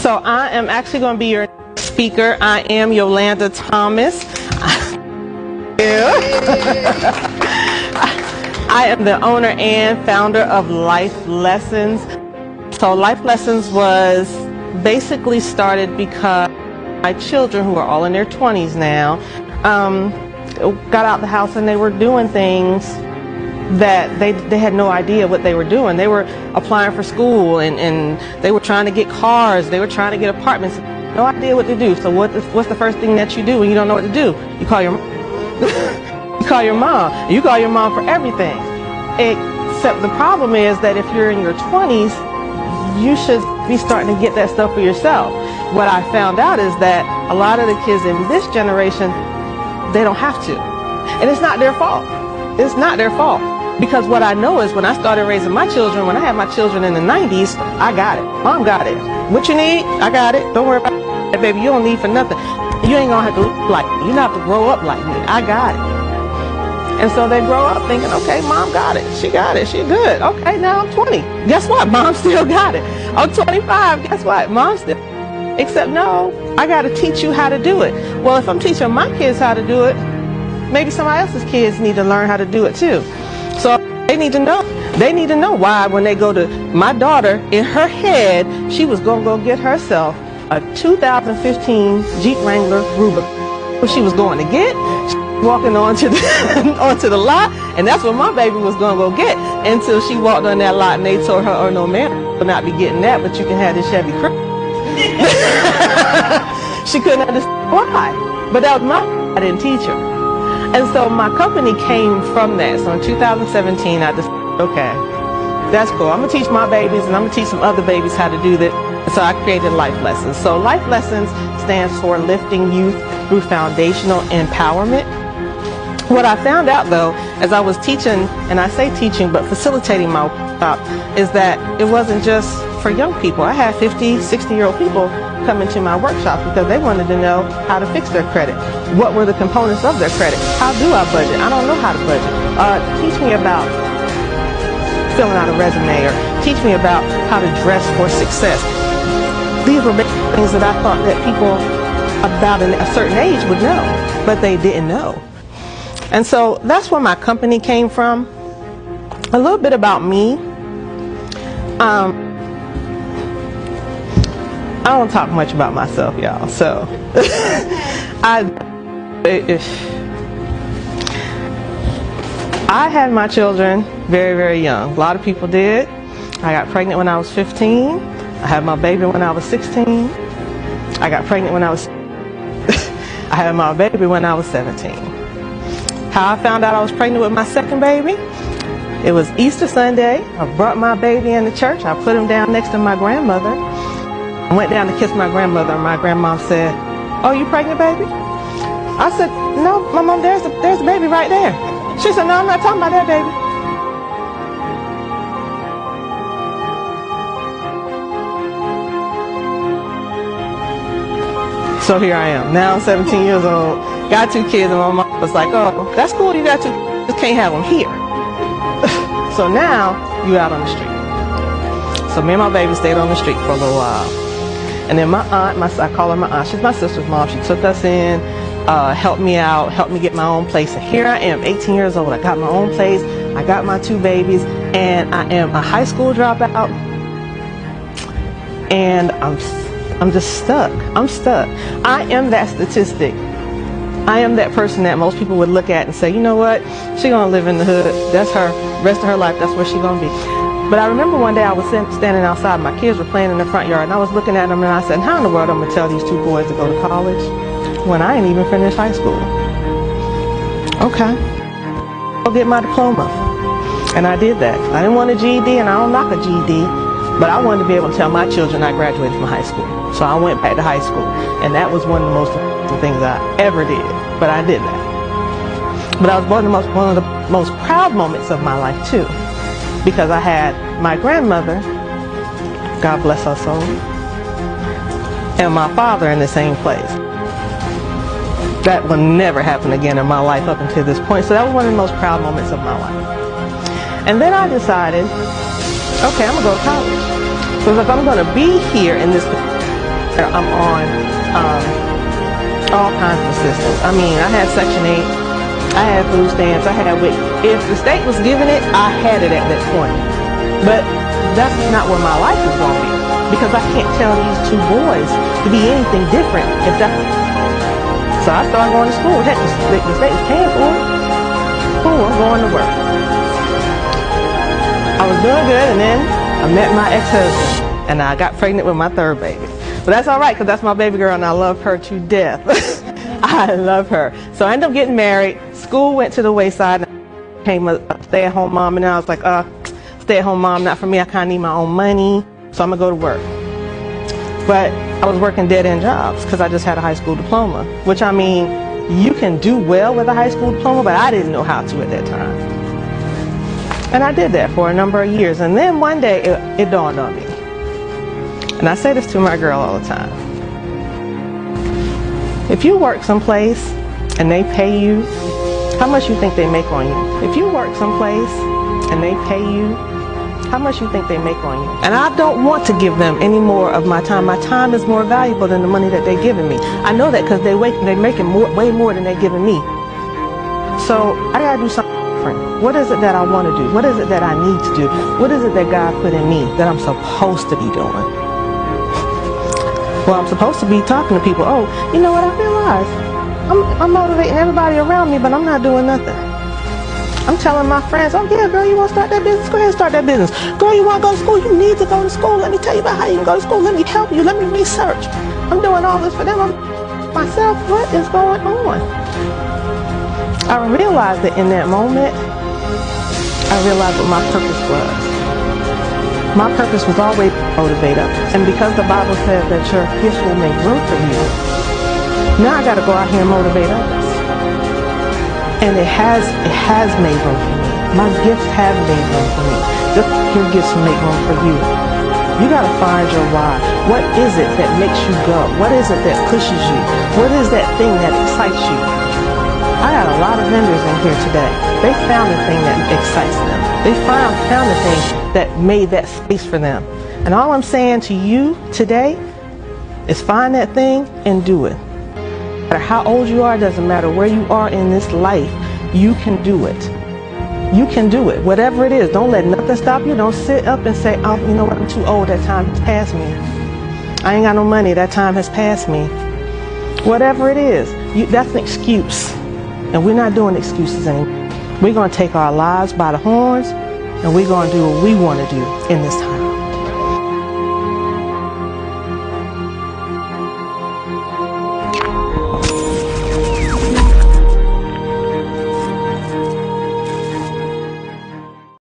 So I am actually going to be your speaker. I am Yolanda Thomas. I am the owner and founder of Life Lessons. So Life Lessons was basically started because my children, who are all in their 20s now, got out the house and they were doing things that they had no idea what they were doing. They were applying for school and they were trying to get cars, they were trying to get apartments, no idea what to do. So what's the first thing that you do when you don't know what to do? You call your you call your mom. You call your mom for everything. Except the problem is that if you're in your 20s, you should be starting to get that stuff for yourself. What I found out is that a lot of the kids in this generation, they don't have to. And it's not their fault. It's not their fault. Because what I know is when I started raising my children, when I had my children in the 90s, I got it. Mom got it. What you need? I got it. Don't worry about it, baby. You don't need for nothing. You ain't gonna have to look like me. You don't have to grow up like me. I got it. And so they grow up thinking, okay, mom got it. She got it. She good. Okay, now I'm 20. Guess what? Mom still got it. I'm 25. Guess what? Mom still. Except no, I got to teach you how to do it. Well, if I'm teaching my kids how to do it, maybe somebody else's kids need to learn how to do it too. So they need to know. They need to know why when they go to my daughter, in her head, she was going to go get herself a 2015 Jeep Wrangler Rubicon. What she was going to get, she was walking onto the lot, and that's what my baby was going to go get until she walked on that lot and they told her, oh no man, will not be getting that, but you can have this Chevy Cruze. She couldn't understand why, but that was I didn't teach her. And so my company came from that. So in 2017 I decided, okay, that's cool, I'm gonna teach my babies and I'm gonna teach some other babies how to do that. And so I created Life Lessons. So Life Lessons stands for lifting youth through foundational empowerment. What I found out though, as I was teaching, and I say teaching but facilitating my workshop, is that it wasn't just for young people. I had 50, 60-year-old people come into my workshop because they wanted to know how to fix their credit. What were the components of their credit? How do I budget? I don't know how to budget. Teach me about filling out a resume, or teach me about how to dress for success. These were things that I thought that people about a certain age would know, but they didn't know. And so that's where my company came from. A little bit about me. I don't talk much about myself, y'all. So I had my children very, very young. A lot of people did. I got pregnant when I was 15. I had my baby when I was 16. I got pregnant when I was I had my baby when I was 17. How I found out I was pregnant with my second baby? It was Easter Sunday. I brought my baby in the church. I put him down next to my grandmother. I went down to kiss my grandmother, and my grandmom said, "Oh, you pregnant, baby?" I said, "No, my mom, there's the baby right there." She said, "No, I'm not talking about that baby." So here I am. Now I'm 17 years old, got 2 kids, and my mom was like, "Oh, that's cool, you got 2, just can't have them here." So now, you out on the street. So me and my baby stayed on the street for a little while. And then my aunt, I call her my aunt, she's my sister's mom, she took us in, helped me out, helped me get my own place. And here I am, 18 years old, I got my own place, I got my 2 babies, and I am a high school dropout, and I'm just stuck. I'm stuck. I am that statistic. I am that person that most people would look at and say, you know what, she gonna live in the hood, that's her, rest of her life, that's where she gonna be. But I remember one day I was standing outside, my kids were playing in the front yard, and I was looking at them and I said, how in the world am I gonna tell these 2 boys to go to college when I ain't even finished high school? Okay, I'll get my diploma. And I did that. I didn't want a GED, and I don't knock a GED, but I wanted to be able to tell my children I graduated from high school. So I went back to high school, and that was one of the most important things I ever did, but I did that. But that was one of the most proud moments of my life too, because I had my grandmother, God bless her soul, and my father in the same place. That will never happen again in my life up until this point. So that was one of the most proud moments of my life. And then I decided, okay, I'm gonna go to college. So if I'm gonna be here in this, I'm on all kinds of assistance. I mean, I had Section 8, I had food stamps, I had if the state was giving it, I had it at that point. But that's not where my life is going to be, because I can't tell these two boys to be anything different. So I started going to school. Heck, the state was paying for it. Cool, I'm going to work. I was doing good, and then I met my ex-husband, and I got pregnant with my third baby. But that's all right, because that's my baby girl, and I love her to death. I love her. So I ended up getting married. School went to the wayside, and I became a stay-at-home mom, and I was like, stay-at-home mom, not for me. I kind of need my own money, so I'm going to go to work. But I was working dead-end jobs because I just had a high school diploma, which, I mean, you can do well with a high school diploma, but I didn't know how to at that time. And I did that for a number of years, and then one day it dawned on me. And I say this to my girl all the time. If you work someplace and they pay you, how much you think they make on you? If you work someplace and they pay you, how much you think they make on you? And I don't want to give them any more of my time. My time is more valuable than the money that they're giving me. I know that because they're making way more than they're giving me. So I gotta do something different. What is it that I want to do? What is it that I need to do? What is it that God put in me that I'm supposed to be doing? Well, I'm supposed to be talking to people. Oh, you know what I realized? I'm motivating everybody around me, but I'm not doing nothing. I'm telling my friends, oh yeah, girl, you want to start that business? Go ahead and start that business. Girl, you want to go to school? You need to go to school. Let me tell you about how you can go to school. Let me help you. Let me research. I'm doing all this for them. Myself, what is going on? I realized that in that moment, I realized what my purpose was. My purpose was always to motivate others. And because the Bible says that your gifts will make room for you, now I got to go out here and motivate others. And it has made room for me. My gifts have made room for me. Just your gifts will make room for you. You got to find your why. What is it that makes you go? What is it that pushes you? What is that thing that excites you? I got a lot of vendors in here today. They found the thing that excites them. They found the thing that made that space for them. And all I'm saying to you today is find that thing and do it. No matter how old you are, doesn't matter where you are in this life, you can do it. You can do it. Whatever it is, don't let nothing stop you. Don't sit up and say, oh, you know what, I'm too old, that time has passed me. I ain't got no money, that time has passed me. Whatever it is, that's an excuse. And we're not doing excuses anymore. We're going to take our lives by the horns, and we're going to do what we want to do in this time.